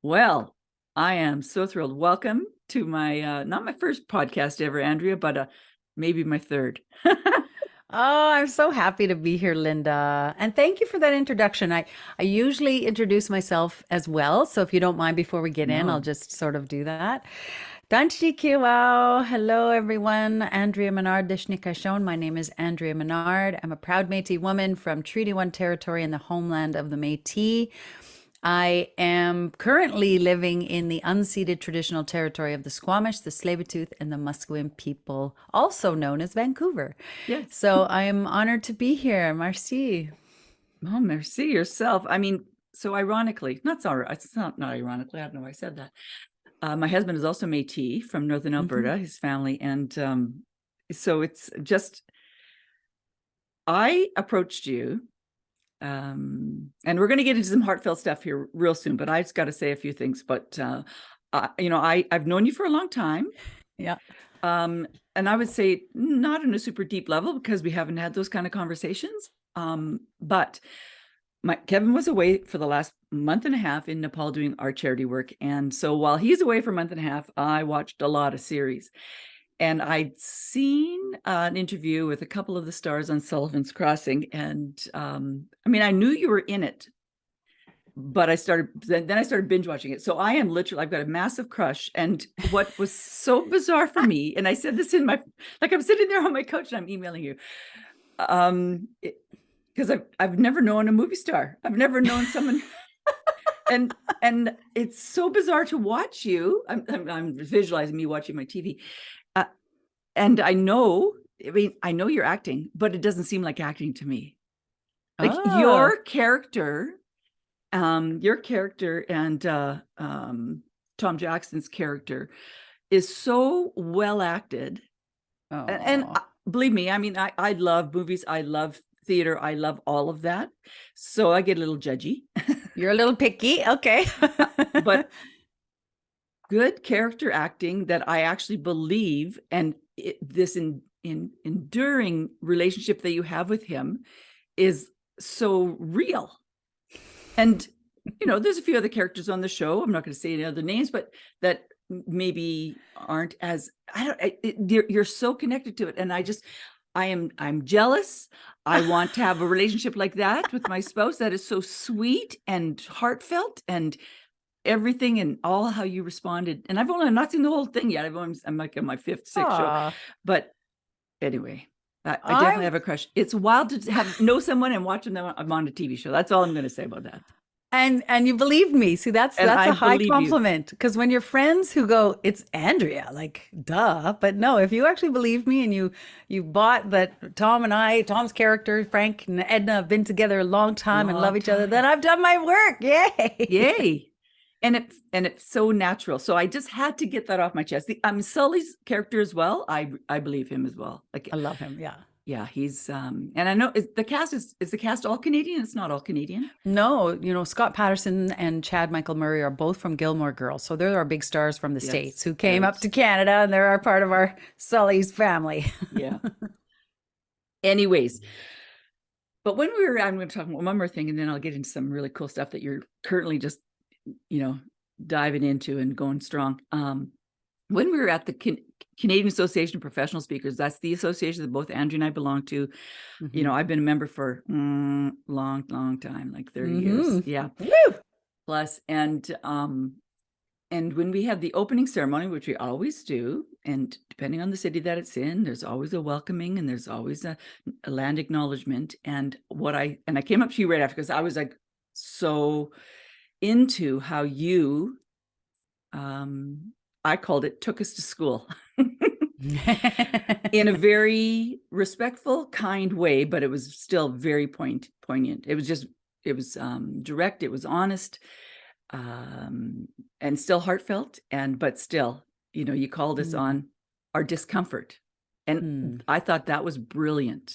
Well, I am so thrilled. Welcome to my, not my first podcast ever, Andrea, but maybe my third. Oh, I'm so happy to be here, Linda. And thank you for that introduction. I usually introduce myself as well. So if you don't mind, before we get in, I'll No. just sort of do that. Danchi Kiwao. Hello, everyone. Andrea Menard, Dishnikashon. My name is Andrea Menard. I'm a proud Métis woman from Treaty One territory in the homeland of the Métis. I am currently living in the unceded traditional territory of the Squamish, the Tsleil-Waututh, and the Musqueam people, also known as Vancouver. Yes. So I am honored to be here. Merci. Oh, merci yourself. I mean, so ironically, it's not ironically, I don't know why I said that. My husband is also Métis from Northern Alberta, his family. And so it's just, I approached you, and we're going to get into some heartfelt stuff here real soon, but I just got to say a few things. But, I've known you for a long time. Yeah. And I would say not in a super deep level because we haven't had those kind of conversations. But Kevin was away for the last month and a half in Nepal doing our charity work. And so while he's away for a month and a half, I watched a lot of series. And I'd seen an interview with a couple of the stars on Sullivan's Crossing. And I knew you were in it, but I started binge watching it. So I've got a massive crush. And what was so bizarre for me, and I said this I'm sitting there on my couch and I'm emailing you, because I've never known a movie star. I've never known someone, and it's so bizarre to watch you. I'm visualizing me watching my TV, and I know you're acting, but it doesn't seem like acting to me. Like your character and Tom Jackson's character is so well acted. And believe me, I love movies. I love theater. I love all of that. So I get a little judgy. You're a little picky. Okay. But good character acting that I actually believe, and this enduring relationship that you have with him is so real. And, there's a few other characters on the show. I'm not going to say any other names, but that maybe aren't as, you're so connected to it. And I'm jealous. I want to have a relationship like that with my spouse that is so sweet and heartfelt and everything, and all how you responded. And I'm not seen the whole thing yet. I'm like on my fifth, sixth show. But anyway, I definitely have a crush. It's wild to know someone and watching them on a TV show. That's all I'm going to say about that. And you believed me. See, that's a high compliment. Because when you're friends who go, it's Andrea, like, duh. But no, if you actually believe me and you bought that Tom's character, Frank and Edna, have been together a long time and love each other, then I've done my work. Yay. Yay. And it's so natural. So I just had to get that off my chest. Sully's character as well. I believe him as well. Like, I love him. Yeah. Yeah, he's and I know is the cast all Canadian? It's not all Canadian. No, Scott Patterson and Chad Michael Murray are both from Gilmore Girls. So they're our big stars from the States who came up to Canada, and they're part of our Sully's family. Yeah. Anyways, but I'm going to talk about one more thing, and then I'll get into some really cool stuff that you're currently just, diving into and going strong. When we were at the Canadian Association of Professional Speakers, that's the association that both Andrea and I belong to. Mm-hmm. I've been a member for long time, like 30 years. Yeah. Woo! Plus, and when we had the opening ceremony, which we always do, and depending on the city that it's in, there's always a welcoming and there's always a land acknowledgement. And I came up to you right after, because I was like so into how you, I called it, took us to school in a very respectful, kind way, but it was still very poignant. It was direct, it was honest, and still heartfelt, but still, you called us on our discomfort. And I thought that was brilliant.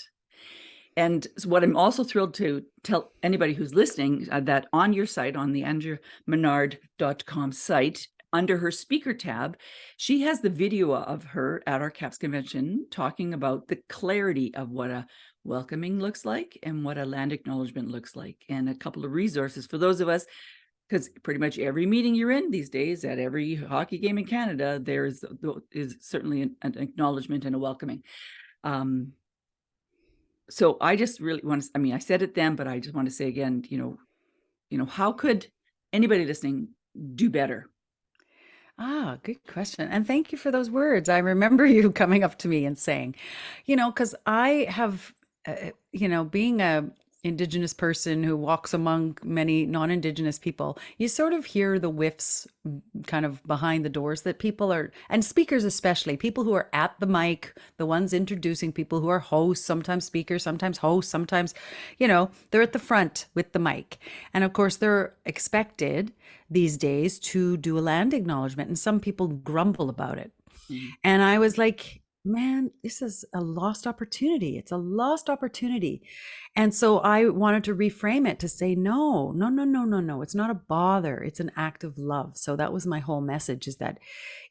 And what I'm also thrilled to tell anybody who's listening, that on your site, on the andreamenard.com site, under her speaker tab, she has the video of her at our CAPS convention talking about the clarity of what a welcoming looks like and what a land acknowledgement looks like, and a couple of resources for those of us because pretty much every meeting you're in these days, at every hockey game in Canada, there is certainly an acknowledgement and a welcoming. So I just really want to, I mean, I said it then, but I just want to say again, how could anybody listening do better? Ah, good question. And thank you for those words. I remember you coming up to me and saying, because I have, being a Indigenous person who walks among many non-Indigenous people, you sort of hear the whiffs kind of behind the doors that people are, and speakers especially, people who are at the mic, the ones introducing people who are hosts, sometimes speakers, sometimes hosts, sometimes, they're at the front with the mic. And of course, they're expected these days to do a land acknowledgement, and some people grumble about it. And I was like, man, this is a lost opportunity. It's a lost opportunity. And so I wanted to reframe it to say, no. It's not a bother. It's an act of love. So that was my whole message, is that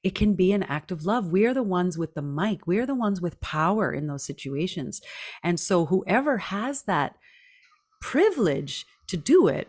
it can be an act of love. We are the ones with the mic. We are the ones with power in those situations. And so whoever has that privilege to do it,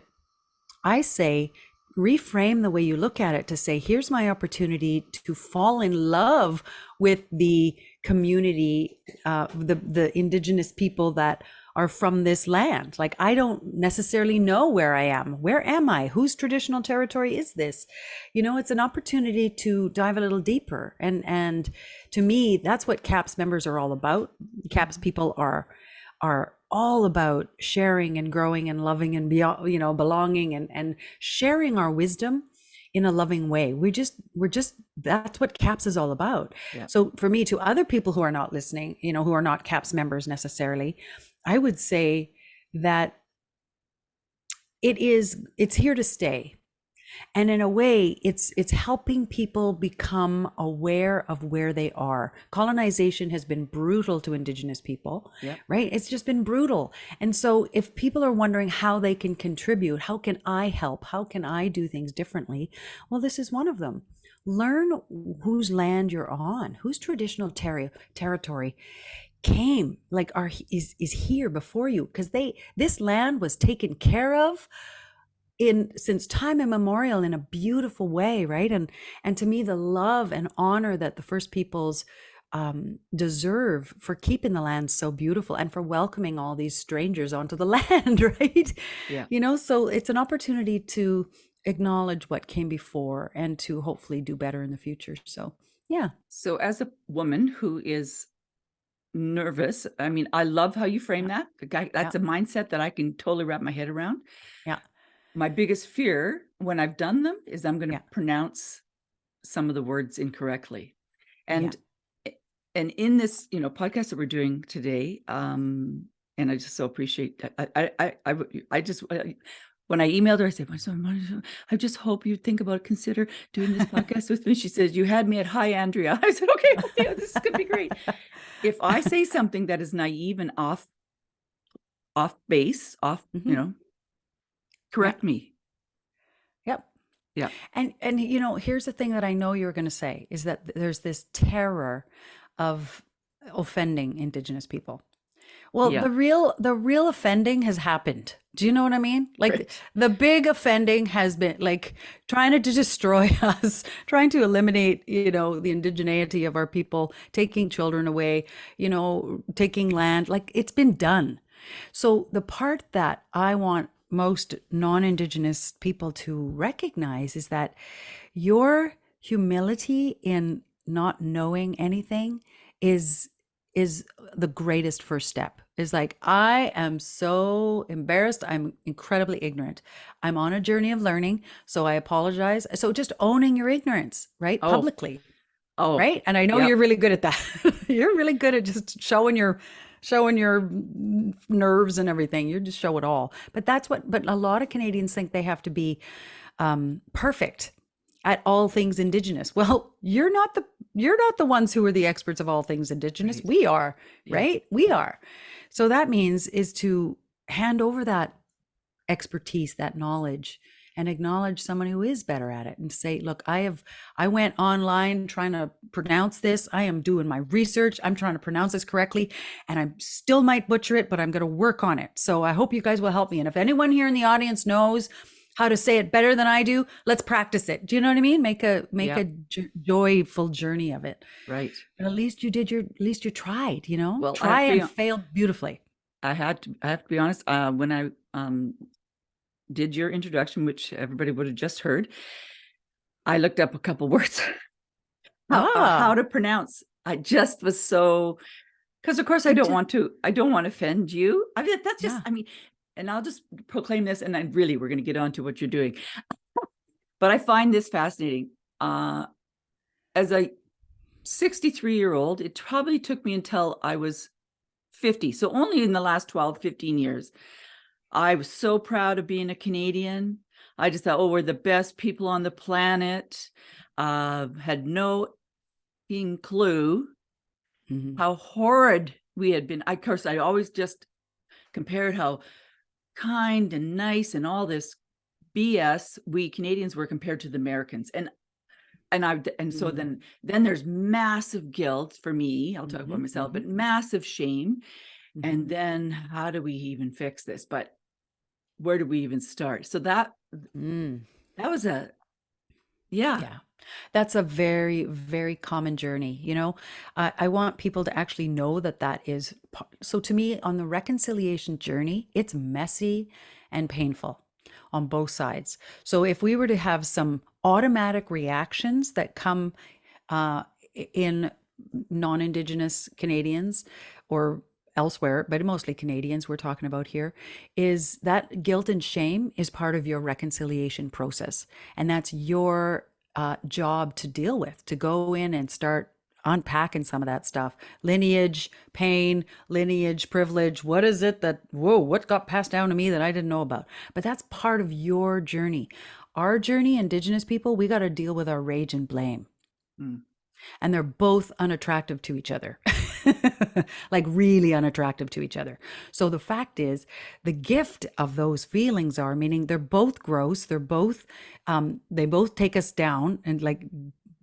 I say, reframe the way you look at it to say, here's my opportunity to fall in love with the community, the Indigenous people that are from this land. Like, I don't necessarily know where I am. Where am I? Whose traditional territory is this? It's an opportunity to dive a little deeper. And to me, that's what CAPS members are all about. CAPS people are all about sharing and growing and loving and belonging and sharing our wisdom in a loving way. We're just that's what CAPS is all about. Yeah. So for me, to other people who are not listening, who are not CAPS members necessarily, I would say that it's here to stay. And in a way, it's helping people become aware of where they are. Colonization has been brutal to Indigenous people, right? It's just been brutal. And so if people are wondering how they can contribute, how can I help? How can I do things differently? Well, this is one of them. Learn whose land you're on, whose traditional territory came, is here before you, because this land was taken care of since time immemorial in a beautiful way, right? And to me, the love and honor that the First Peoples deserve for keeping the land so beautiful and for welcoming all these strangers onto the land, right? Yeah. So it's an opportunity to acknowledge what came before and to hopefully do better in the future. So, yeah. So as a woman who is nervous, I mean, I love how you frame that. That's a mindset that I can totally wrap my head around. Yeah. My biggest fear when I've done them is I'm going to pronounce some of the words incorrectly. And in this, podcast that we're doing today, and I just so appreciate I just when I emailed her, I said, I just hope you consider doing this podcast with me. She says, you had me at hi, Andrea. I said, okay, this is going to be great. If I say something that is naive and off base, correct me. Yep. Yeah. And here's the thing that I know you're going to say is that there's this terror of offending Indigenous people. Well, the real offending has happened. Do you know what I mean? The big offending has been trying to destroy us, trying to eliminate, the indigeneity of our people, taking children away, taking land, it's been done. So the part that I want most non-Indigenous people to recognize is that your humility in not knowing anything is the greatest first step. Is I am so embarrassed. I'm incredibly ignorant. I'm on a journey of learning. So I apologize. So just owning your ignorance, right? Publicly. Oh, right. And I know you're really good at that. You're really good at just showing your nerves and everything. You just show it all. But but a lot of Canadians think they have to be perfect at all things Indigenous. Well, you're not the ones who are the experts of all things Indigenous. Right. We are, right? We are. So that means is to hand over that expertise, that knowledge, and acknowledge someone who is better at it and say, look, I went online trying to pronounce this. I am doing my research. I'm trying to pronounce this correctly, and I still might butcher it, but I'm going to work on it. So I hope you guys will help me. And if anyone here in the audience knows how to say it better than I do. Let's practice it. Do you know what I mean? Make Yeah, a joyful journey of it. right. But at least at least you tried, Well, I have try to be and fail beautifully. I have to be honest, when I did your introduction, which everybody would have just heard, I looked up a couple words how Ah, to pronounce. I just was so, because of course I good don't to, want to offend you. I mean, that's just, yeah. I mean, and I'll just proclaim this, and then really we're going to get on to what you're doing. But I find this fascinating. As a 63-year-old, it probably took me until I was 50. So only in the last 12, 15 years, I was so proud of being a Canadian. I just thought, oh, we're the best people on the planet. Had no clue Mhm. how horrid we had been. Of course, I always just compared how kind and nice and all this BS we Canadians were compared to the Americans. And so Mhm. then there's massive guilt for me. I'll talk about Mhm. myself, Mhm. but massive shame. And Mhm. then how do we even fix this? But where do we even start? So that was a, yeah. Yeah. That's a very, very common journey. I want people to actually know that that is. So to me, on the reconciliation journey, it's messy and painful on both sides. So if we were to have some automatic reactions that come uh, in non-Indigenous Canadians or elsewhere, but mostly Canadians we're talking about here, is that guilt and shame is part of your reconciliation process. And that's your job to deal with, to go in and start unpacking some of that stuff. Lineage, pain, lineage, privilege. What is it that, whoa, what got passed down to me that I didn't know about? But that's part of your journey. Our journey, Indigenous people, we got to deal with our rage and blame, Mm. and they're both unattractive to each other. Like really unattractive to each other. So the fact is, the gift of those feelings are, meaning they're both gross, they both take us down and like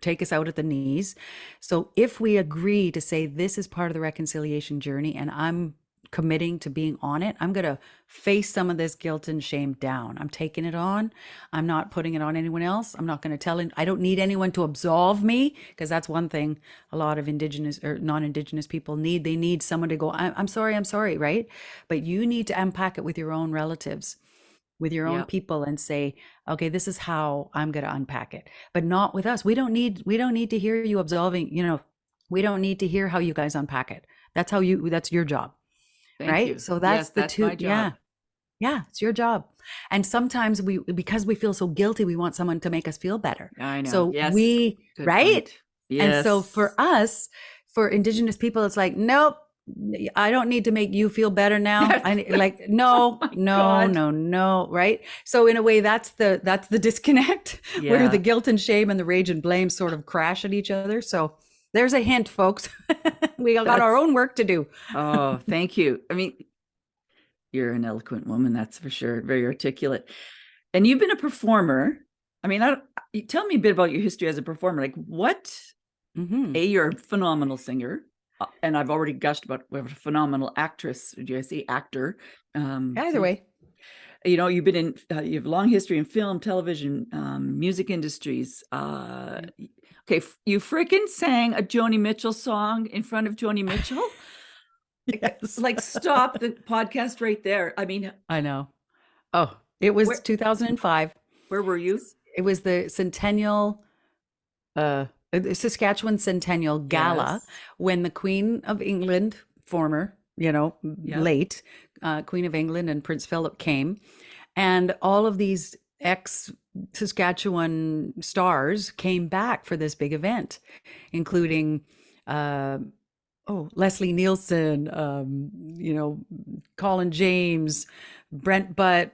take us out at the knees. So if we agree to say this is part of the reconciliation journey and I'm committing to being on it, I'm going to face some of this guilt and shame down. I'm taking it on. I'm not putting it on anyone else. I'm not going to I don't need anyone to absolve me, because that's one thing a lot of Indigenous or non-Indigenous people need. They need someone to go, I'm sorry, right? But you need to unpack it with your own relatives, with your own Yeah. people, and say, okay, this is how I'm going to unpack it, but not with us. We don't need to hear you absolving, we don't need to hear how you guys unpack it. That's your job. Thank Right? you. So that's Yes, the that's two. my Yeah. job. Yeah, it's your job. And sometimes because we feel so guilty, we want someone to make us feel better. I know. So Yes. Good right? point. And so Yes. for us, for Indigenous people, it's like, nope, I don't need to make you feel better now. Like, Oh no, my no, God. no, no, right? So in a way, that's the disconnect where the Yeah. guilt and shame and the rage and blame sort of crash at each other. So there's a hint, folks. We got our That's, own work to do. oh, thank you. I mean, you're an eloquent woman, that's for sure. Very articulate. And you've been a performer. I mean, tell me a bit about your history as a performer. Like Hmm. you're a phenomenal singer. And I've already gushed about what a phenomenal actress. Do I say actor? Either So, way. you've been you have a long history in film, television, music industries. Yeah. Okay, you freaking sang a Joni Mitchell song in front of Joni Mitchell. Yes. Like, stop the podcast right there. I mean, I know. Oh, it was where 2005. where were you? It was the the Saskatchewan Centennial Gala, Yes. when the Queen of England, former, Yep. late Queen of England, and Prince Philip came, and all of these ex Saskatchewan stars came back for this big event, including uh, Leslie Nielsen, Colin James, Brent Butt,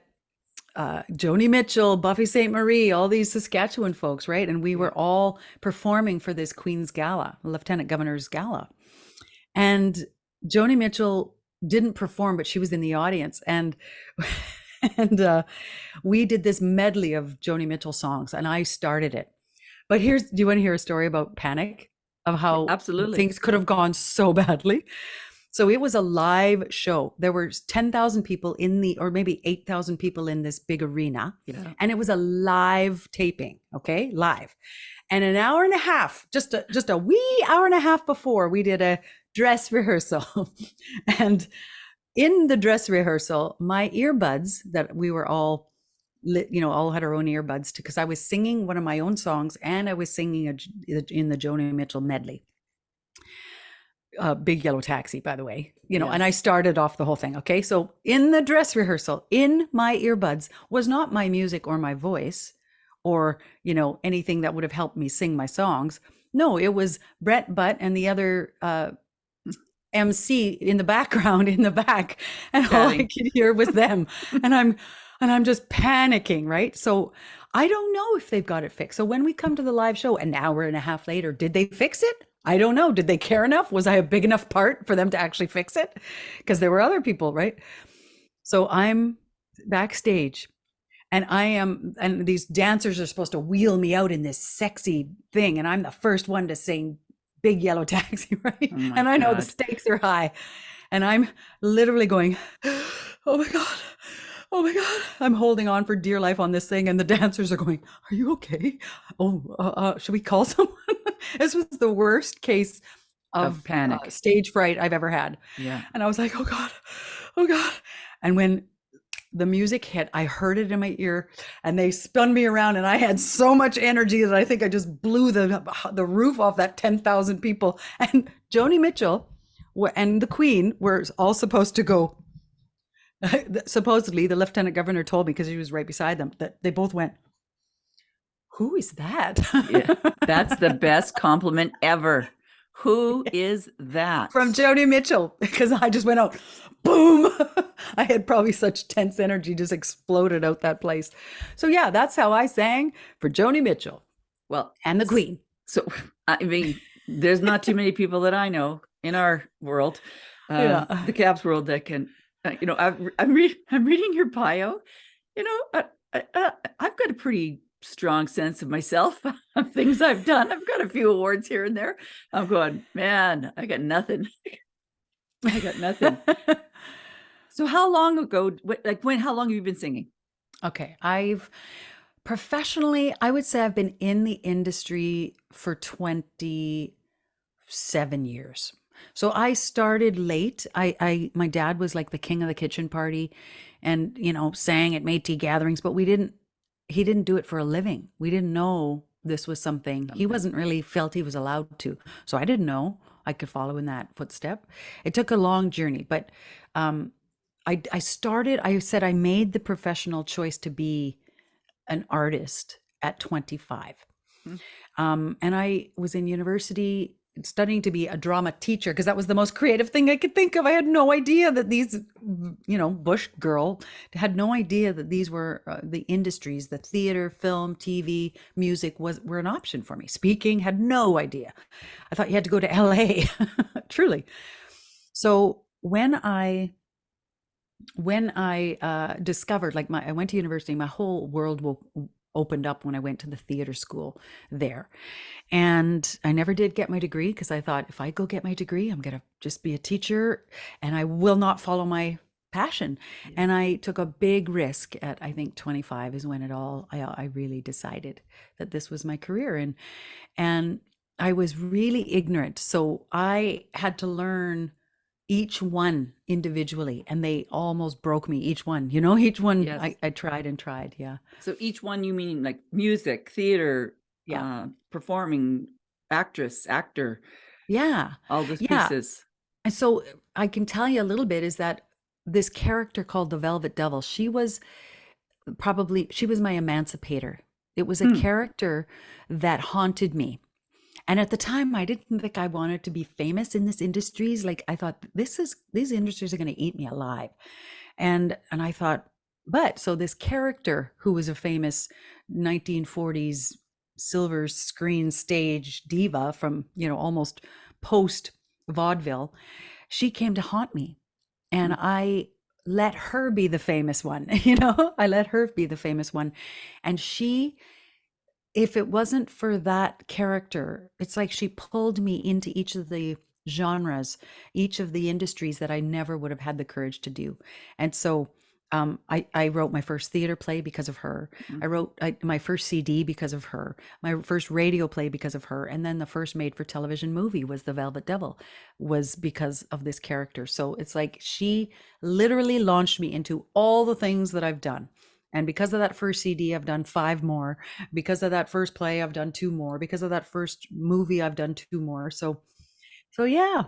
Joni Mitchell, Buffy St. Marie, all these Saskatchewan folks, right? And we Yeah. were all performing for this Queen's Gala, Lieutenant Governor's Gala. And Joni Mitchell didn't perform, but she was in the audience. And and we did this medley of Joni Mitchell songs, and I started it. But do you want to hear a story about panic, of how Absolutely. things could have gone so badly? So it was a live show. There were 10,000 people in the, or maybe 8,000 people in this big arena. Yeah. And it was a live taping, okay? Live. And an hour and a half, just a wee hour and a half before, we did a dress rehearsal. And in the dress rehearsal, my earbuds that we were all, all had our own earbuds because I was singing one of my own songs and I was singing in the Joni Mitchell medley. Big Yellow Taxi, by the way, Yes. and I started off the whole thing. Okay. So in the dress rehearsal, in my earbuds was not my music or my voice or, anything that would have helped me sing my songs. No, it was Brett Butt and the other MC in the background in the back. And all I could hear was them. and I'm just panicking, right? So I don't know if they've got it fixed. So when we come to the live show an hour and a half later, did they fix it? I don't know. Did they care enough? Was I a big enough part for them to actually fix it? Because there were other people, right? So I'm backstage and these dancers are supposed to wheel me out in this sexy thing. And I'm the first one to sing Big Yellow Taxi, right? Oh my and I know God. the stakes are high. And I'm literally going, oh my God. Oh my God, I'm holding on for dear life on this thing. And the dancers are going, are you okay? Oh, should we call someone? This was the worst case of panic. Stage fright I've ever had. Yeah. And I was like, oh God, oh God. And when the music hit, I heard it in my ear and they spun me around and I had so much energy that I think I just blew the roof off that 10,000 people. And Joni Mitchell and the Queen were all supposed to go. Supposedly, the lieutenant governor told me, because he was right beside them, that they both went, who is that? Yeah, that's the best compliment ever. Who is that? From Joni Mitchell, because I just went out, boom. I had probably such tense energy just exploded out that place. So yeah, that's how I sang for Joni Mitchell. Well, and the Queen. So, I mean, there's not too many people that I know in our world, the Caps world, that can, I'm reading your bio. I've got a pretty strong sense of myself, of things I've done. I've got a few awards here and there. I'm going, man, I got nothing. I got nothing. So how long ago, how long have you been singing? Okay. Professionally, I would say I've been in the industry for 27 years. So I started late. My dad was like the king of the kitchen party and, sang at Métis gatherings, but he didn't do it for a living. We didn't know this was something. He wasn't really felt he was allowed to. So I didn't know I could follow in that footstep. It took a long journey, but I said I made the professional choice to be an artist at 25. And I was in university studying to be a drama teacher because that was the most creative thing I could think of. I had no idea that these, bush girl had no idea that these were the industries, the theater, film, TV, music were an option for me. Speaking, had no idea. I thought you had to go to LA, truly. So when I discovered, I went to university, my whole world opened up when I went to the theater school there. And I never did get my degree because I thought if I go get my degree, I'm going to just be a teacher and I will not follow my passion. Yeah. And I took a big risk at, I think 25 is when I really decided that this was my career. And I was really ignorant. So I had to learn each one individually, and they almost broke me, each one, each one. Yes. I tried and tried. Yeah. So each one, you mean like music, theater, performing, actress, actor. Yeah. All those pieces. And so I can tell you a little bit is that this character called the Velvet Devil, she was my emancipator. It was a character that haunted me. And at the time, I didn't think I wanted to be famous in this industries. Like I thought, these industries are going to eat me alive. And I thought, so this character who was a famous 1940s silver screen stage diva from, almost post vaudeville, she came to haunt me. And I let her be the famous one, I let her be the famous one. And if it wasn't for that character, it's like she pulled me into each of the genres, each of the industries that I never would have had the courage to do. And so I wrote my first theater play because of her. I Mhm. wrote my first CD because of her, my first radio play because of her. And then the first made for television movie was The Velvet Devil, was because of this character. So it's like she literally launched me into all the things that I've done. And because of that first CD, I've done 5 more. Because of that first play, I've done 2 more. Because of that first movie, I've done 2 more. So yeah.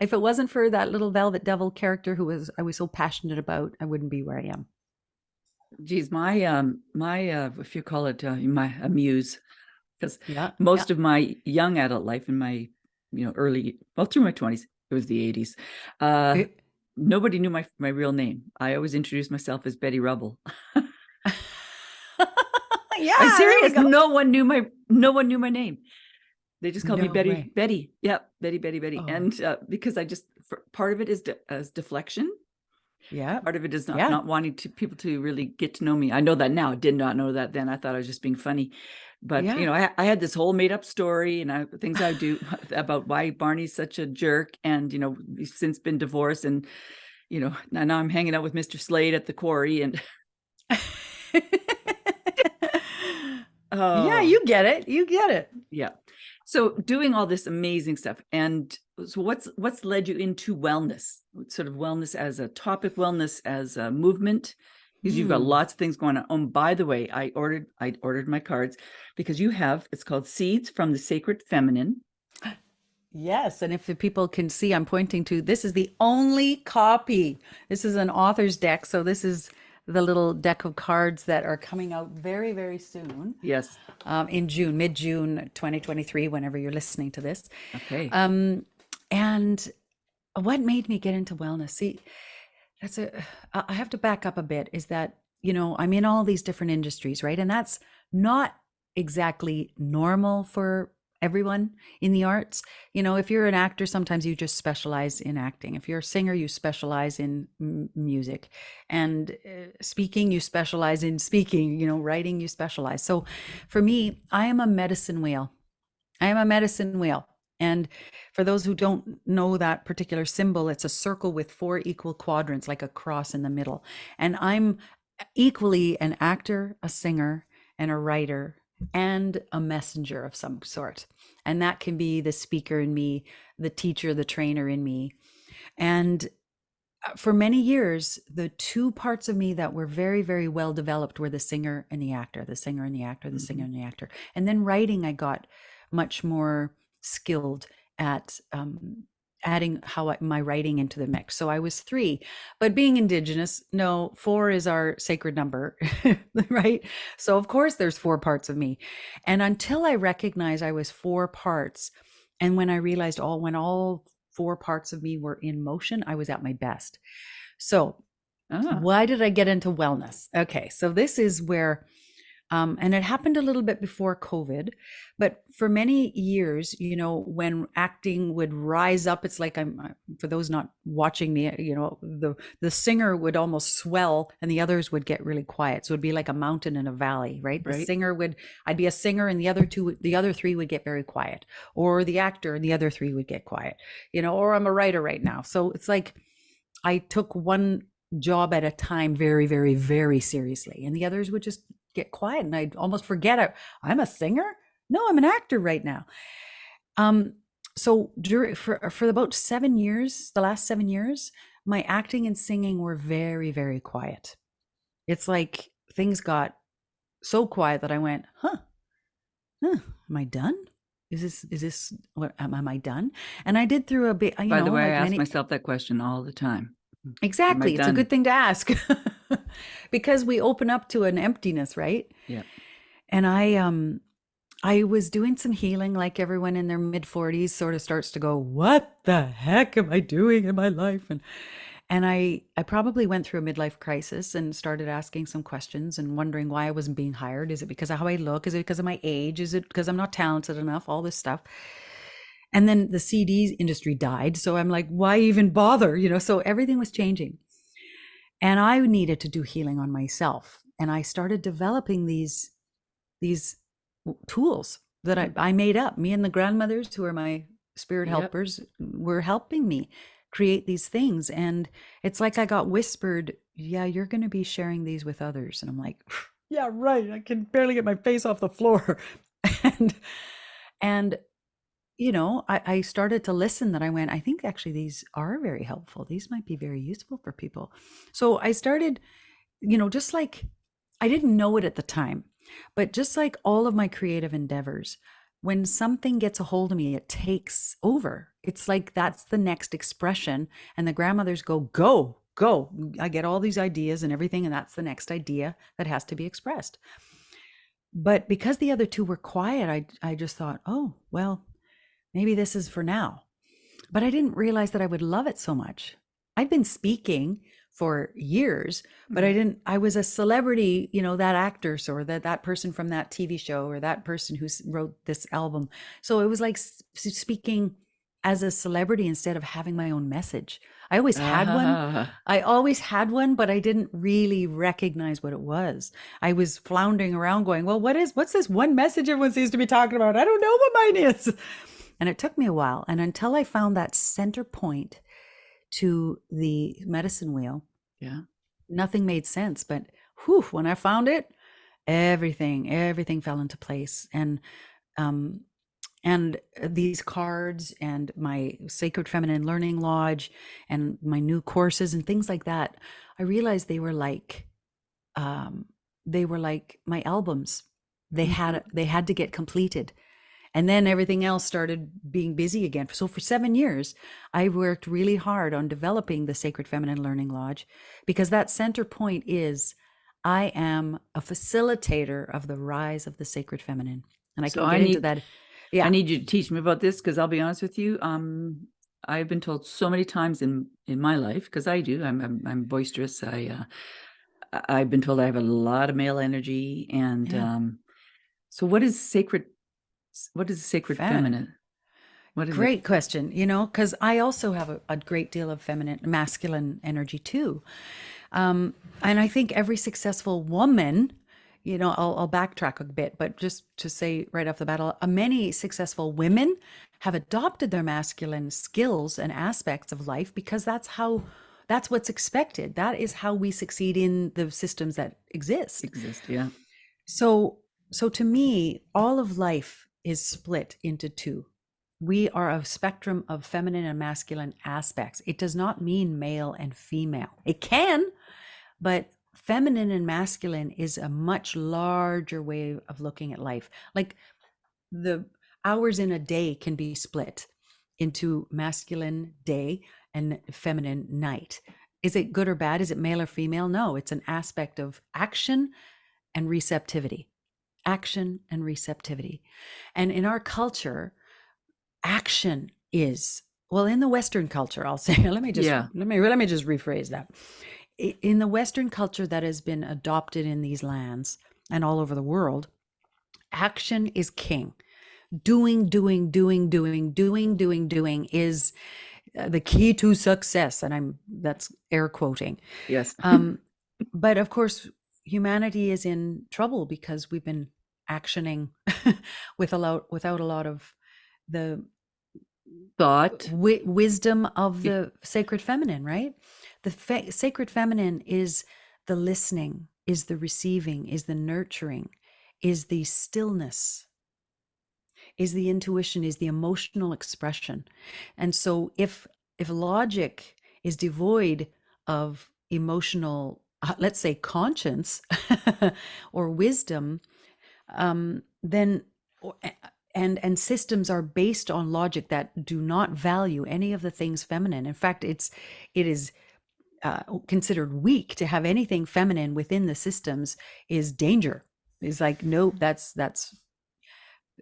If it wasn't for that little Velvet Devil character I was so passionate about, I wouldn't be where I am. Geez, my if you call it my muse, because Yeah. Yeah. most of my young adult life in my early through my 20s, it was the 80s. Uh, It- Nobody knew my real name. I always introduced myself as Betty Rubble. I'm Yeah, there we serious. go. No one knew my name. They just called me No Betty. way. Betty. Yep, Betty. Oh, And because part of it is as deflection. yeah. Part of it is Yeah. not wanting people to really get to know me. I know that now. I did not know that then. I thought I was just being funny. But, Yeah. I had this whole made up story and things I do about why Barney's such a jerk. And, we've since been divorced. And, now I'm hanging out with Mr. Slade at the quarry. And, Yeah, oh, you get it. You get it. yeah. So doing all this amazing stuff. And so what's led you into wellness, sort of wellness as a topic, wellness as a movement? Because you've got Hmm. lots of things going on. Oh, by the way, I ordered my cards because it's called Seeds from the Sacred Feminine. Yes, and if the people can see, I'm pointing to this is the only copy. This is an author's deck, so this is the little deck of cards that are coming out very, very soon, Yes. in June, mid-June 2023, whenever you're listening to this. Okay. And what made me get into wellness? See, that's I have to back up a bit, is that, I'm in all these different industries, right? And that's not exactly normal for everyone in the arts. If you're an actor, sometimes you just specialize in acting. If you're a singer, you specialize in music. And speaking, you specialize in speaking. Writing, you specialize. So for me, I am a medicine wheel. I am a medicine wheel. And for those who don't know that particular symbol, it's a circle with 4 equal quadrants, like a cross in the middle. And I'm equally an actor, a singer, and a writer, and a messenger of some sort. And that can be the speaker in me, the teacher, the trainer in me. And for many years, the 2 parts of me that were very, very well developed were the singer and the actor, the singer and the actor, the singer and the actor. And then writing, I got much more skilled at adding my writing into the mix. So I was 3, but being Indigenous, no, 4 is our sacred number, right? So of course there's 4 parts of me. And until I recognized I was 4 parts, and when I realized when all 4 parts of me were in motion, I was at my best. So Ah. why did I get into wellness? Okay, so this is where and it happened a little bit before COVID, but for many years, when acting would rise up, it's like for those not watching me, the singer would almost swell and the others would get really quiet. So it'd be like a mountain and a valley, right? Right. I'd be a singer and the other 3 would get very quiet, or the actor and the other 3 would get quiet, or I'm a writer right now. So it's like I took one job at a time very, very, very seriously, and the others would just get quiet, and I'd almost forget it. I'm a singer? No, I'm an actor right now. So for about 7 years, the last 7 years, my acting and singing were very, very quiet. It's like things got so quiet that I went, am I done? Is this what am I done? And I did through a bit, By the way, I like ask many. myself that question all the time. Am I Exactly. It's a done? good thing to ask because we open up to an emptiness, right? Yeah. And I was doing some healing, like everyone in their mid 40s sort of starts to go, what the heck am I doing in my life? And I probably went through a midlife crisis and started asking some questions and wondering why I wasn't being hired. Is it because of how I look? Is it because of my age? Is it because I'm not talented enough? All this stuff. And then the CD industry died. So I'm like, why even bother? So everything was changing. And I needed to do healing on myself. And I started developing these tools that I made up. Me and the grandmothers, who are my spirit Yep. helpers were helping me create these things. And it's like I got whispered, yeah, you're going to be sharing these with others. And I'm like, yeah, right. I can barely get my face off the floor. and, and, I started to listen that I went, I think actually these are very helpful. These might be very useful for people. So I started, just like I didn't know it at the time, but just like all of my creative endeavors, when something gets a hold of me, it takes over. It's like that's the next expression. And the grandmothers go, go, go. I get all these ideas and everything. And that's the next idea that has to be expressed. But because the other two were quiet, I just thought, oh, well, maybe this is for now. But I didn't realize that I would love it so much. I'd been speaking for years, but I was a celebrity, that actor or that person from that TV show or that person who wrote this album. So it was like speaking as a celebrity instead of having my own message. I always had one. Ah, I always had one, but I didn't really recognize what it was. I was floundering around going, well, what's this one message everyone seems to be talking about? I don't know what mine is. And it took me a while. And until I found that center point to the medicine wheel, yeah. nothing made sense. But when I found it, everything fell into place. And these cards and my Sacred Feminine Learning Lodge and my new courses and things like that, I realized they were like my albums. They had to get completed. And then everything else started being busy again. So for 7 years, I worked really hard on developing the Sacred Feminine Learning Lodge, because that center point is I am a facilitator of the rise of the sacred feminine. And I So can get into that. I Yeah. need you to teach me about this, because I'll be honest with you. I've been told so many times in my life, because I do. I'm boisterous. I've been told I have a lot of male energy, and Yeah. so what is sacred? What is sacred Feminine. feminine? What is it? Great question, because I also have a great deal of feminine, masculine energy too. And I think every successful woman, I'll backtrack a bit, but just to say right off the bat, many successful women have adopted their masculine skills and aspects of life because that's what's expected. That is how we succeed in the systems that exist. Yeah. So to me, all of life is split into two. We are a spectrum of feminine and masculine aspects. It does not mean male and female. It can, but feminine and masculine is a much larger way of looking at life. Like the hours in a day can be split into masculine day and feminine night. Is it good or bad? Is it male or female? No, it's an aspect of action and receptivity. Action and receptivity. And in our culture, action is, well, in the Western culture, I'll say, let me just rephrase that. In the Western culture that has been adopted in these lands and all over the world, action is king. Doing is the key to success. And that's air quoting. Yes. But of course, humanity is in trouble because we've been actioning without a lot of the Thought. wisdom of the sacred feminine, right? The sacred feminine is the listening, is the receiving, is the nurturing, is the stillness, is the intuition, is the emotional expression. And so if logic is devoid of emotional, let's say conscience or wisdom, then and systems are based on logic that do not value any of the things feminine. In fact, it is considered weak to have anything feminine within the systems. Is danger. Is like, no, that's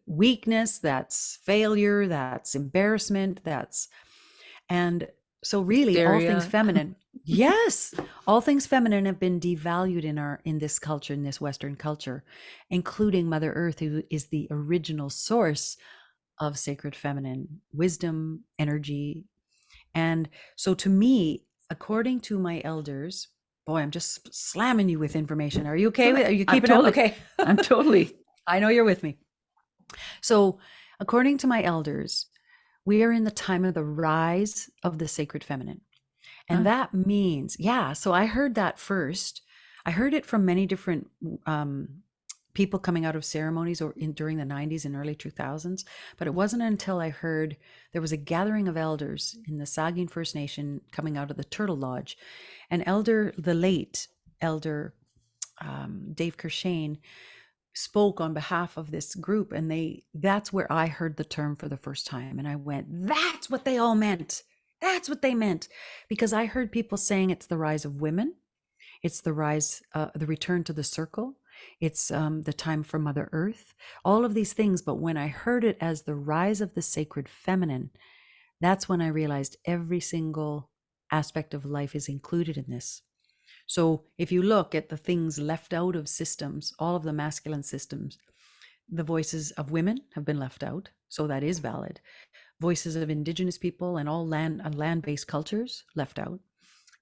weakness, that's failure, that's embarrassment, and so really all things feminine. Yes, all things feminine have been devalued in this culture, in this Western culture, including Mother Earth, who is the original source of sacred feminine wisdom, energy. And so to me, according to my elders, boy, I'm just slamming you with information. Are you okay with? Are you keeping up? Okay. I'm totally. I know you're with me. So according to my elders, We are in the time of the rise of the sacred feminine. And Huh. that means, yeah, so I heard that first. I heard it from many different people coming out of ceremonies or during the 90s and early 2000s. But it wasn't until I heard there was a gathering of elders in the Sagin First Nation coming out of the Turtle Lodge. And the late elder Dave Kershane spoke on behalf of this group, and that's where I heard the term for the first time, and I went, that's what they all meant. That's what they meant. Because I heard people saying it's the rise of women, it's the rise, the return to the circle, it's the time for Mother Earth, all of these things. But when I heard it as the rise of the sacred feminine, that's when I realized every single aspect of life is included in this. So if you look at the things left out of systems, all of the masculine systems, the voices of women have been left out. So that is valid. Voices of Indigenous people and all land-based cultures left out.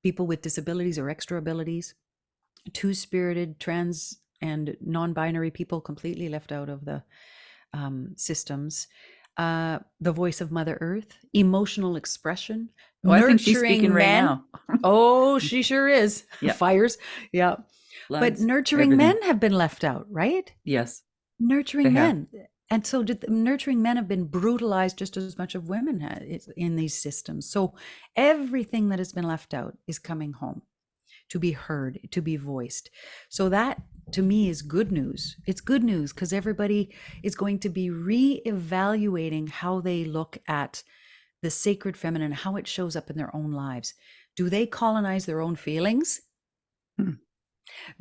People with disabilities or extra abilities, two-spirited, trans and non-binary people completely left out of the systems. The voice of Mother Earth, emotional expression, Oh, I think she's speaking nurturing right men. now. Oh, she sure is. Yeah. Fires. Yeah. But Floods, nurturing everything. men have been left out, right? Yes, Nurturing they have. men. And so nurturing men have been brutalized just as much as women in these systems. So everything that has been left out is coming home to be heard, to be voiced. So that to me is good news. It's good news because everybody is going to be re-evaluating how they look at the sacred feminine, how it shows up in their own lives. Do they colonize their own feelings? Hmm.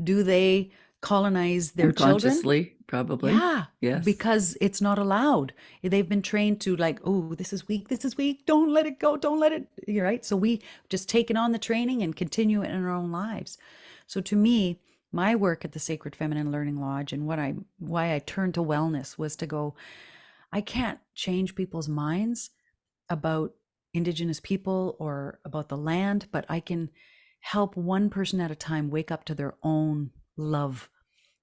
Do they colonize their children? Unconsciously, probably. Yeah, Yes. because it's not allowed. They've been trained to like, oh, this is weak, don't let it go, don't let it, you're right. So we just taken on the training and continue it in our own lives. So to me, my work at the Sacred Feminine Learning Lodge and why I turned to wellness was to go, I can't change people's minds about Indigenous people or about the land, but I can help one person at a time wake up to their own love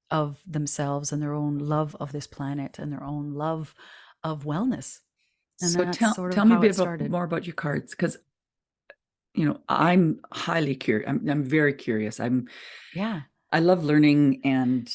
of themselves and their own love of this planet and their own love of wellness. And So that's tell sort of tell me a how bit it started. more about your cards, because I'm highly curious. I'm very curious. Yeah. I love learning, and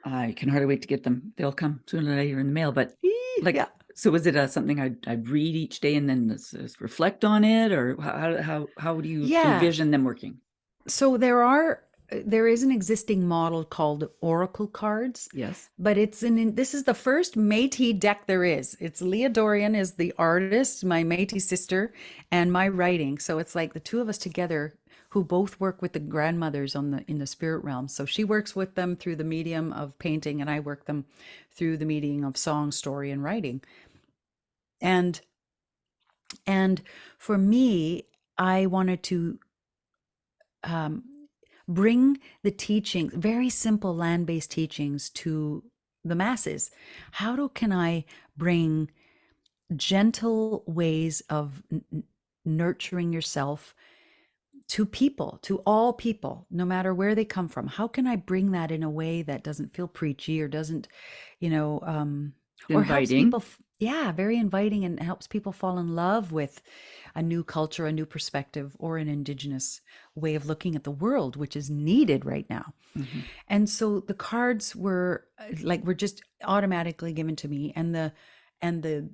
I can hardly wait to get them. They'll come sooner or later in the mail. But Yeah. so is it something I'd read each day and then reflect on it, or how do you Yeah. envision them working? So there is an existing model called Oracle cards, Yes. but this is the first Métis deck there is. It's Leah Dorian is the artist, my Métis sister, and my writing. So it's like the two of us together who both work with the grandmothers in the spirit realm. So she works with them through the medium of painting, and I work them through the medium of song, story, and writing. And and for me, I wanted to um, bring the teachings, very simple land-based teachings, to the masses. Can I bring gentle ways of nurturing yourself to people, to all people, no matter where they come from? How can I bring that in a way that doesn't feel preachy or doesn't, you know, or helps Inviting. people, yeah, very inviting, and helps people fall in love with a new culture, a new perspective, or an Indigenous way of looking at the world, which is needed right now. Mhm. And so the cards were just automatically given to me, and the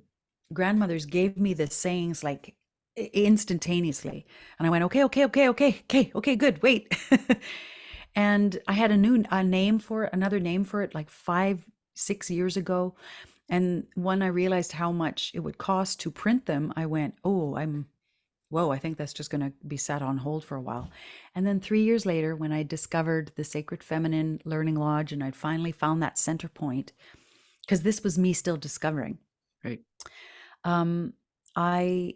grandmothers gave me the sayings like instantaneously. And I went, okay, good, wait. And I had another name for it like 5-6 years ago. And when I realized how much it would cost to print them, I went, whoa, I think that's just going to be set on hold for a while. And then 3 years later, when I discovered the Sacred Feminine Learning Lodge and I'd finally found that center point, because this was me still discovering, Right. um, I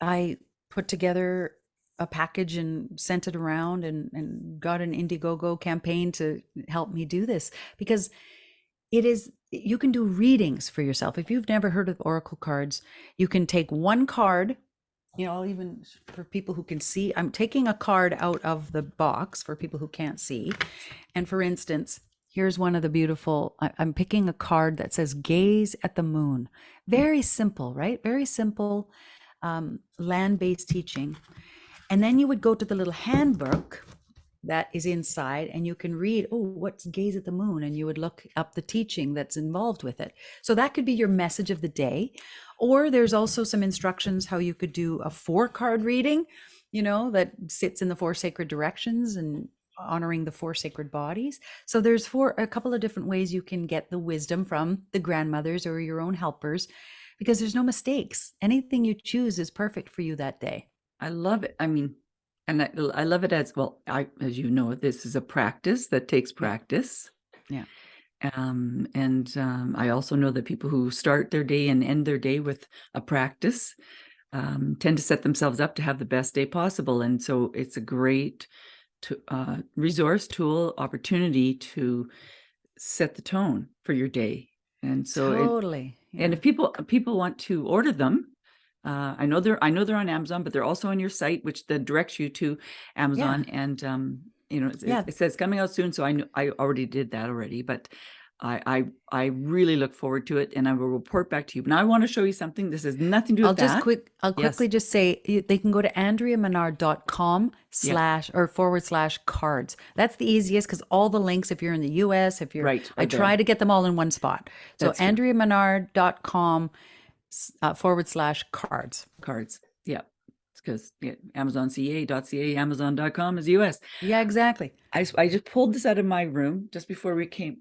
I put together a package and sent it around and got an Indiegogo campaign to help me do this, because you can do readings for yourself. If you've never heard of Oracle cards, you can take one card, even for people who can see, I'm taking a card out of the box for people who can't see. And for instance, Here's one of the beautiful, I'm picking a card that says gaze at the moon. Very simple, right? Very simple land-based teaching. And then you would go to the little handbook that is inside and you can read, oh, what's gaze at the moon? And you would look up the teaching that's involved with it. So that could be your message of the day. Or there's also some instructions how you could do a 4-card reading, that sits in the 4 sacred directions and honoring the 4 sacred bodies. So there's a couple of different ways you can get the wisdom from the grandmothers or your own helpers, because there's no mistakes. Anything you choose is perfect for you that day. I love it. I mean, and I love it as well. As you know, this is a practice that takes practice. Yeah. I also know that people who start their day and end their day with a practice tend to set themselves up to have the best day possible. And so it's a great resource, tool, opportunity to set the tone for your day. And so totally. And if people want to order them, I know they're on Amazon, but they're also on your site, which then directs you to Amazon. And it says coming out soon, so I already did that already. But I really look forward to it, and I will report back to you. Now I want to show you something. This has nothing to do with that. I'll quickly just say they can go to andreamenard.com /cards. That's the easiest, because all the links, if you're in the US, if you're right, I try to get them all in one spot. So andreamenard.com /cards. Cards. Yeah. It's because amazonca.ca, amazon.com is US. Yeah, exactly. I just pulled this out of my room just before we came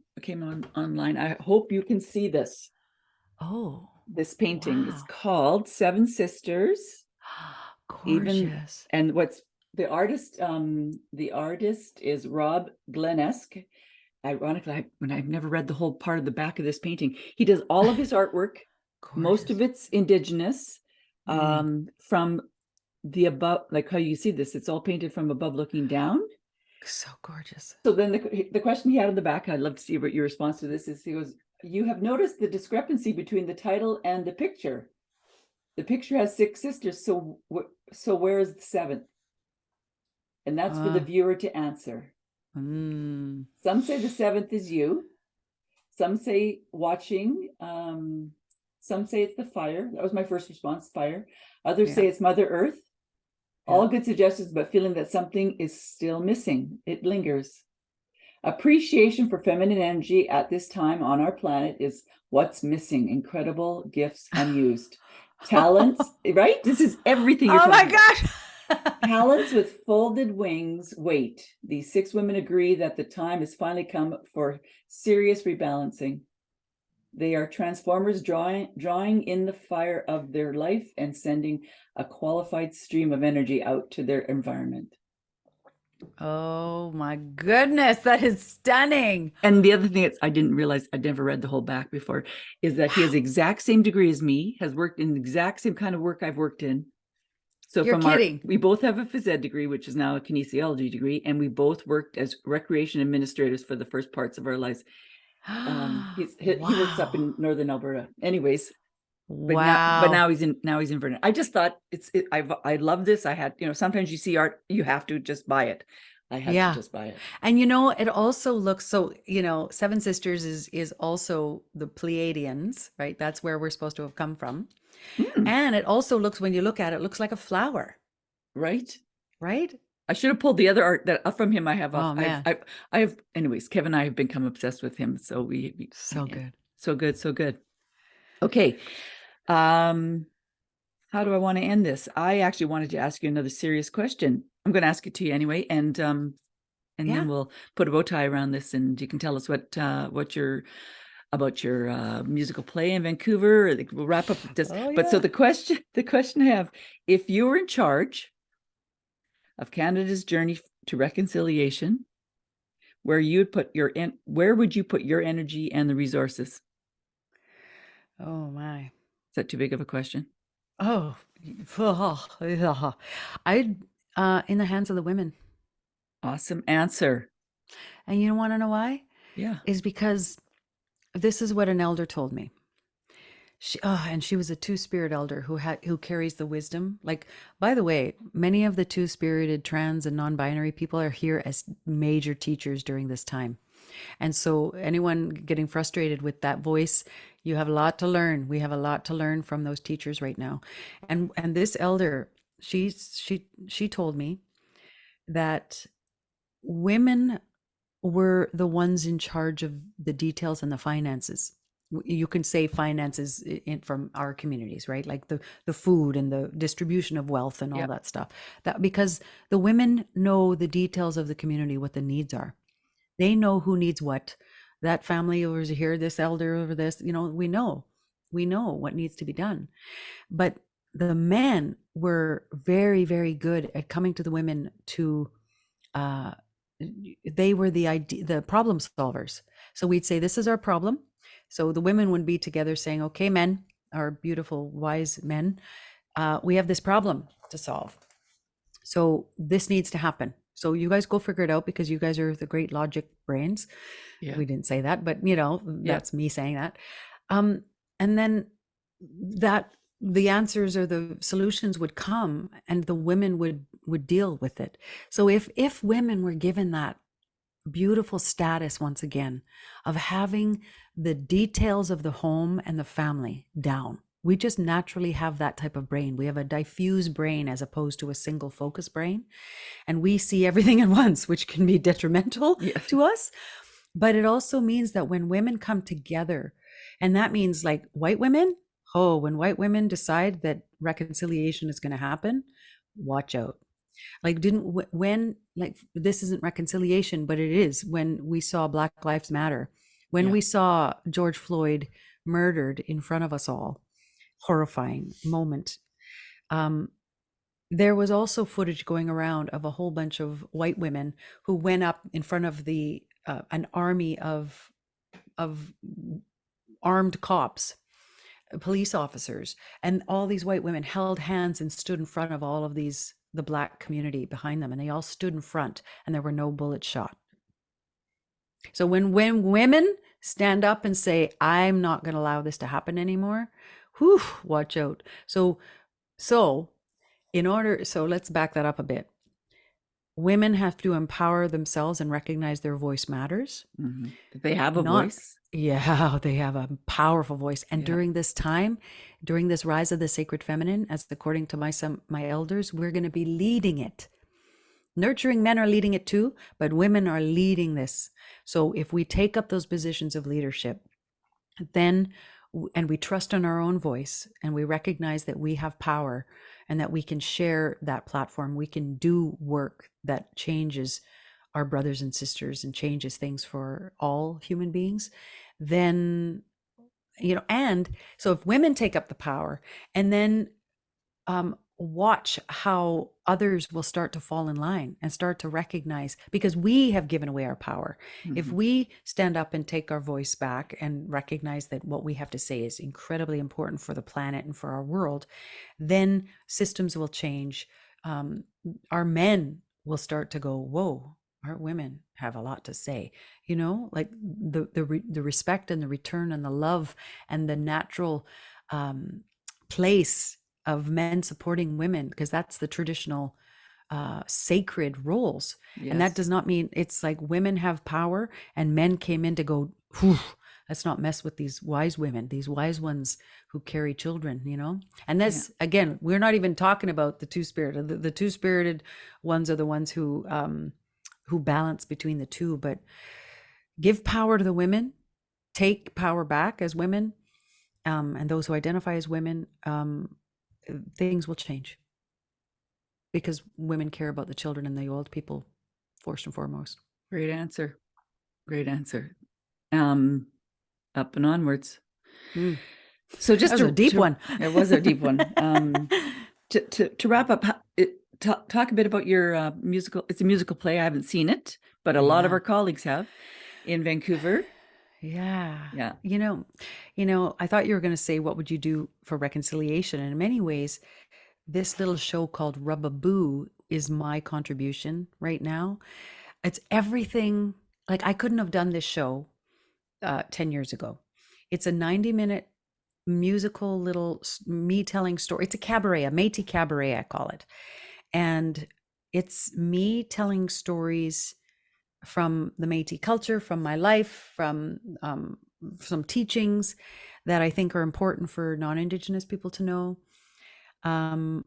online. I hope you can see this. Oh, this painting is called Seven Sisters. Gorgeous. And what's the artist is Rob Glenesk. Ironically, I've never read the whole part of the back of this painting. He does all of his artwork. Most of it's indigenous, from the above, like how you see this, it's all painted from above looking down. So gorgeous. So then the question he had on the back, I'd love to see what your response to this is. He goes, you have noticed the discrepancy between the title and the picture. The picture has 6 sisters, so where is the 7th? And that's for the viewer to answer. Some say the 7th is you. Some say watching. Some say it's the fire. That was my first response, fire. Others say it's Mother Earth. All good suggestions, but feeling that something is still missing. It lingers. Appreciation for feminine energy at this time on our planet is what's missing. Incredible gifts unused. Talents, right? This is everything you're talking about. Gosh. Talents with folded wings wait. These 6 women agree that the time has finally come for serious rebalancing. They are transformers drawing in the fire of their life and sending a qualified stream of energy out to their environment. Oh my goodness, that is stunning. And the other thing is, I didn't realize, I'd never read the whole back before, is that he has the exact same degree as me, has worked in the exact same kind of work I've worked in. So You're kidding. We both have a phys ed degree, which is now a kinesiology degree, and we both worked as recreation administrators for the first parts of our lives. He works up in northern Alberta. Anyways, but now he's in Vernon. I just thought I love this. I had, sometimes you see art, you have to just buy it. I had to just buy it. And it also looks so, Seven Sisters is also the Pleiadians, right? That's where we're supposed to have come from. And it also looks, when you look at it, looks like a flower. Right? I should have pulled the other art that from him I have. Oh, man. I have, anyways, Kevin and I have become obsessed with him. So good. So good. Okay. How do I want to end this? I actually wanted to ask you another serious question. I'm going to ask it to you anyway. And then we'll put a bow tie around this, and you can tell us about your musical play in Vancouver. We'll wrap up with this. But so the question I have, if you were in charge of Canada's journey to reconciliation, where would you put your energy and the resources? Oh my. Is that too big of a question? Oh, I'd in the hands of the women. Awesome answer. And you want to know why? Yeah. Is because this is what an elder told me. And she was a two-spirit elder who carries the wisdom. Like, by the way, many of the two-spirited trans and non-binary people are here as major teachers during this time. And so anyone getting frustrated with that voice, you have a lot to learn. We have a lot to learn from those teachers right now. And this elder, she told me that women were the ones in charge of the details and the finances. You can say finances from our communities, right? Like the food and the distribution of wealth and all Yep. that stuff. That because the women know the details of the community, what the needs are. They know who needs what. That family over here, this elder over this, we know what needs to be done. But the men were very, very good at coming to the women to uh, they were the problem solvers. So we'd say, this is our problem. So the women would be together saying, okay, men, our beautiful, wise men, we have this problem to solve. So this needs to happen. So you guys go figure it out because you guys are the great logic brains. Yeah. We didn't say that, but that's me saying that. And then that the answers or the solutions would come and the women would deal with it. So if women were given that beautiful status once again of having the details of the home and the family down, we just naturally have that type of brain. We have a diffuse brain as opposed to a single focus brain, and we see everything at once, which can be detrimental Yes. to us. But it also means that when women come together, and that means like white women, when white women decide that reconciliation is going to happen, watch out. Like when like this isn't reconciliation, but it is when we saw Black Lives Matter, when Yeah. we saw George Floyd murdered in front of us all, horrifying moment. There was also footage going around of a whole bunch of white women who went up in front of the an army of armed cops, police officers, and all these white women held hands and stood in front of all of the Black community behind them, and they all stood in front, and there were no bullets shot. So when women stand up and say, I'm not going to allow this to happen anymore, whew, watch out. So let's back that up a bit. Women have to empower themselves and recognize their voice matters. Mm-hmm. They have a voice. Yeah, they have a powerful voice. And during this time, during this rise of the sacred feminine, as according to my elders, we're going to be leading it. Nurturing men are leading it too, but women are leading this. So if we take up those positions of leadership, then and we trust in our own voice and we recognize that we have power and that we can share that platform, we can do work that changes our brothers and sisters and changes things for all human beings, then and so if women take up the power and then watch how others will start to fall in line and start to recognize, because we have given away our power. Mm-hmm. If we stand up and take our voice back and recognize that what we have to say is incredibly important for the planet and for our world, then systems will change. Our men will start to go, whoa, our women have a lot to say, like the respect and the return and the love and the natural place of men supporting women, because that's the traditional sacred roles. Yes. And that does not mean it's like women have power and men came in to go, let's not mess with these wise women, these wise ones who carry children, and this again, we're not even talking about the two-spirited. The two-spirited ones are the ones who balance between the two, but give power to the women, take power back as women, and those who identify as women, things will change because women care about the children and the old people first and foremost. Great answer. Up and onwards. So just that was a deep one. It was a deep one. To wrap up, talk a bit about your musical. It's a musical play. I haven't seen it, but a lot of our colleagues have in Vancouver. Yeah. I thought you were going to say, what would you do for reconciliation? And in many ways, this little show called Rub-a-Boo is my contribution right now. It's everything. Like, I couldn't have done this show 10 years ago. It's a 90-minute musical little me telling story. It's a cabaret, a Métis cabaret, I call it. And it's me telling stories from the Métis culture, from my life, from some teachings that I think are important for non-Indigenous people to know. Um,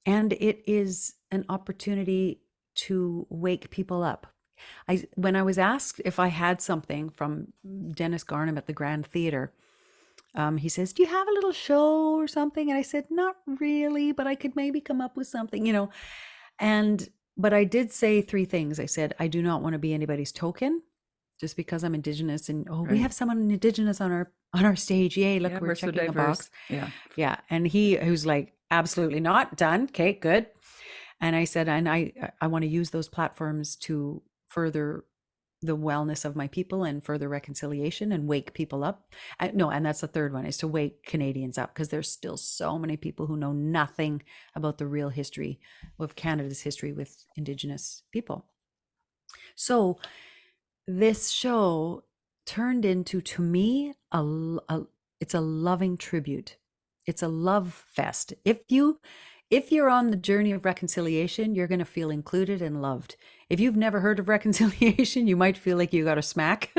and it is an opportunity to wake people up. When I was asked if I had something from Dennis Garnham at the Grand Theater, he says, "Do you have a little show or something?" And I said, "Not really, but I could maybe come up with something, you know." And but I did say three things. I said, I do not want to be anybody's token just because I'm Indigenous, and oh, we Right. have someone Indigenous on our stage. Yay, Yeah, look, we're we're so checking a diverse. box. Yeah. Yeah. And he who's like, absolutely not done. Okay, good. And I said, and I want to use those platforms to further the wellness of my people and further reconciliation and wake people up. No, and that's the third one, is to wake Canadians up, because there's still so many people who know nothing about the real history of Canada's history with Indigenous people. So this show turned into, to me, it's a loving tribute. It's a love fest. If you're on the journey of reconciliation, you're going to feel included and loved. If you've never heard of reconciliation, you might feel like you got a smack,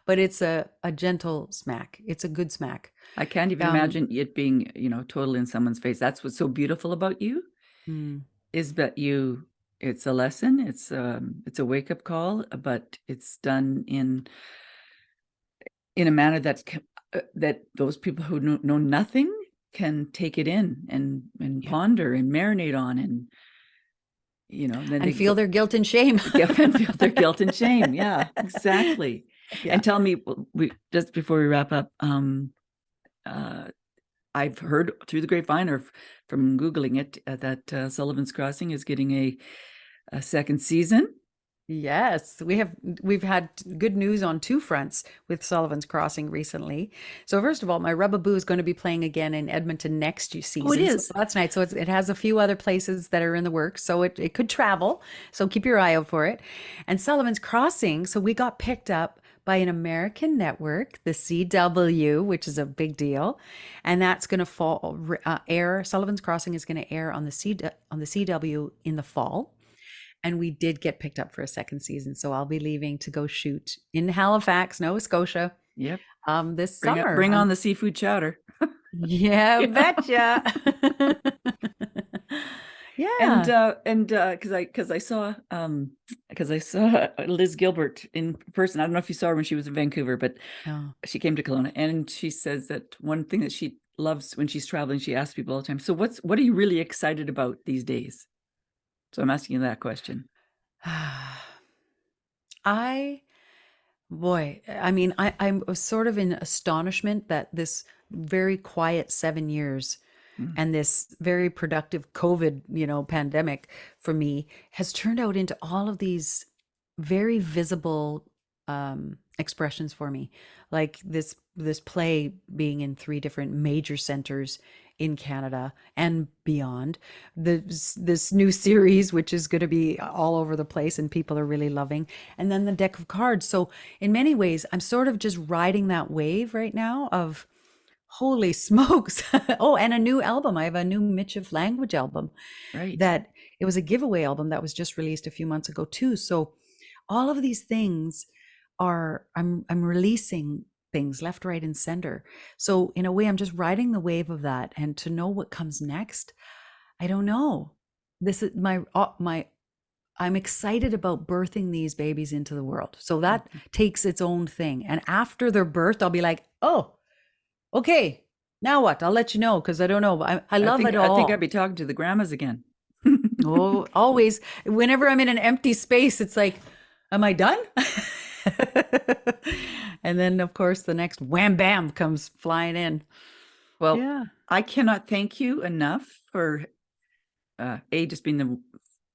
but it's a gentle smack. It's a good smack. I can't even imagine it being, total in someone's face. That's what's so beautiful about you, Mm. is that it's a lesson, it's a wake-up call, but it's done in a manner that those people who know nothing can take it in and Yeah. ponder and marinate on, and then they And feel their guilt and shame. and feel their guilt and shame. Yeah, exactly. Yeah. And tell me, just before we wrap up, I've heard through the grapevine or from Googling it that Sullivan's Crossing is getting a second season. Yes, we've had good news on two fronts with Sullivan's Crossing recently. So first of all, my Rubaboo is going to be playing again in Edmonton next season. Oh, it So is. that's nice. So it has a few other places that are in the works. So it could travel. So keep your eye out for it. And Sullivan's Crossing, so we got picked up by an American network, the CW, which is a big deal, and that's going to air. Sullivan's Crossing is going to air on the CW in the fall. And we did get picked up for a second season. So I'll be leaving to go shoot in Halifax, Nova Scotia, Yep. this summer. Bring on the seafood chowder. Yeah, betcha. Yeah. And because I saw Liz Gilbert in person. I don't know if you saw her when she was in Vancouver, but Oh. she came to Kelowna, and she says that one thing that she loves when she's traveling, she asks people all the time, so what are you really excited about these days? So I'm asking you that question. I'm sort of in astonishment that this very quiet 7 years Mm. and this very productive COVID, pandemic for me has turned out into all of these very visible expressions for me, like this play being in three different major centers in Canada and beyond. This new series, which is going to be all over the place and people are really loving, and then the deck of cards. So in many ways, I'm sort of just riding that wave right now of holy smokes. Oh, and a new album. I have a new Mitch language album Right. that it was a giveaway album that was just released a few months ago too. So all of these things I'm releasing things left, right, and center. So in a way, I'm just riding the wave of that. And to know what comes next, I don't know. This is I'm excited about birthing these babies into the world. So that takes its own thing. And after they're birthed, I'll be like, oh, okay, now what? I'll let you know, because I don't know. I love it all. I think I'd be talking to the grandmas again. Oh, always. Whenever I'm in an empty space, it's like, am I done? And then, of course, the next wham bam comes flying in. Well, Yeah. I cannot thank you enough for just being the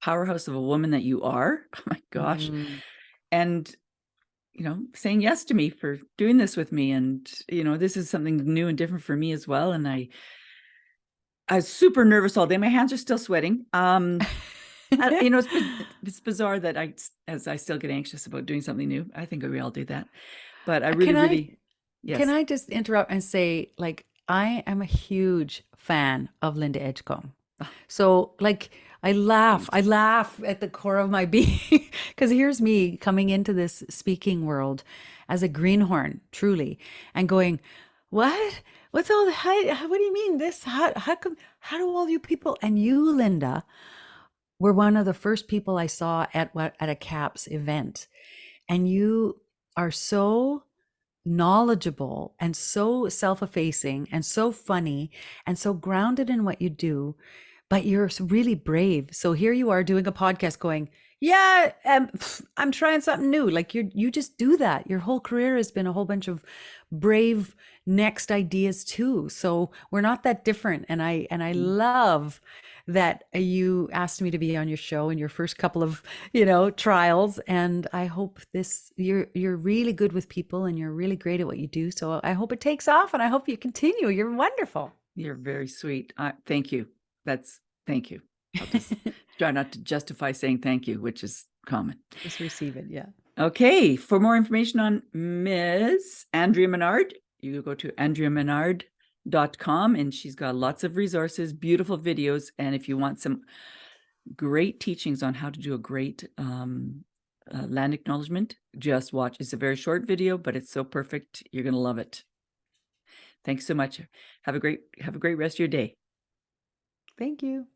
powerhouse of a woman that you are. Oh my gosh. Mm. And saying yes to me for doing this with me. And this is something new and different for me as well. And I was super nervous all day. My hands are still sweating. It's bizarre that I still get anxious about doing something new. I think we all do that. But I really, yes. Can I just interrupt and say, like, I am a huge fan of Linda Edgecombe. So, like, I laugh. I laugh at the core of my being because here's me coming into this speaking world as a greenhorn, truly, and going, "What? What's all the? What do you mean this? How come? How do all you people and you, Linda, were one of the first people I saw at a CAPS event, and you are so knowledgeable and so self-effacing and so funny and so grounded in what you do, but you're really brave. So here you are doing a podcast going, yeah, I'm trying something new. Like you just do that. Your whole career has been a whole bunch of brave next ideas too. So we're not that different. And I love that you asked me to be on your show in your first couple of, trials. And I hope you're really good with people and you're really great at what you do. So I hope it takes off and I hope you continue. You're wonderful. You're very sweet. Thank you. Thank you. I'll just try not to justify saying thank you, which is common. Just receive it. Yeah. Okay. For more information on Ms. Andrea Menard, you go to andreamenard.com, and she's got lots of resources, beautiful videos. And if you want some great teachings on how to do a great land acknowledgement, just watch. It's a very short video, but it's so perfect. You're going to love it. Thanks so much. Have a great rest of your day. Thank you.